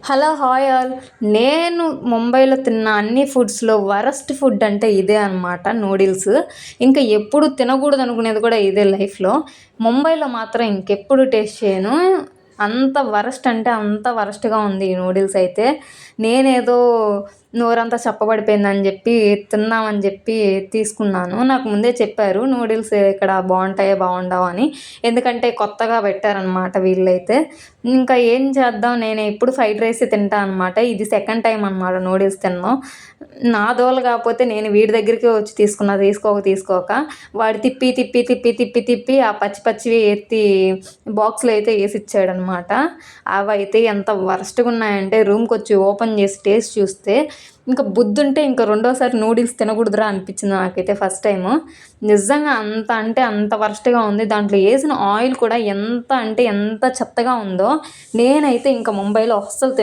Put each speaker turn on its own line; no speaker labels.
Hello hi all. నేను ముంబైలో తిన్న అన్ని ఫుడ్స్లో వరస్ట్ ఫుడ్ అంటే ఇదే అనమాట, నూడిల్స్. ఇంకా ఎప్పుడు తినకూడదు అనుకునేది కూడా ఇదే లైఫ్లో. ముంబైలో మాత్రం ఇంకెప్పుడు టేస్ట్ చేయను. అంత వరస్ట్ అంటే అంత వరస్ట్గా ఉంది ఈ నూడిల్స్ అయితే. నేనేదో నోరంతా చప్పబడిపోయిందని చెప్పి తిందామని చెప్పి తీసుకున్నాను. నాకు ముందే చెప్పారు నూడిల్స్ ఇక్కడ బాగుంటాయో బాగుండవు అని, ఎందుకంటే కొత్తగా పెట్టారనమాట వీళ్ళైతే. ఇంకా ఏం చేద్దాం, నేను ఎప్పుడు ఫ్రైడ్ రైస్ తింటా అనమాట. ఇది సెకండ్ టైం అనమాట నూడిల్స్ తిన్నాం. నా దోల కాకపోతే నేను వీడి దగ్గరికి వచ్చి తీసుకోక వాడు తిప్పి తిప్పి తిప్పి తిప్పి తిప్పి ఆ పచ్చి పచ్చివి ఎత్తి బాక్స్లో అయితే వేసి ఇచ్చాడనమాట. అవి అయితే ఎంత వరస్ట్గా ఉన్నాయంటే రూమ్కి వచ్చి ఓపెన్ చేసి టేస్ట్ చూస్తే ఇంకా బుద్ధుంటే ఇంకా రెండోసారి నూడిల్స్ తినకూడదురా అనిపించింది నాకైతే ఫస్ట్ టైము. నిజంగా అంత అంటే అంత వరస్ట్గా ఉంది. దాంట్లో వేసిన ఆయిల్ కూడా ఎంత అంటే ఎంత చెత్తగా ఉందో. నేనైతే ఇంకా ముంబైలో అస్సలు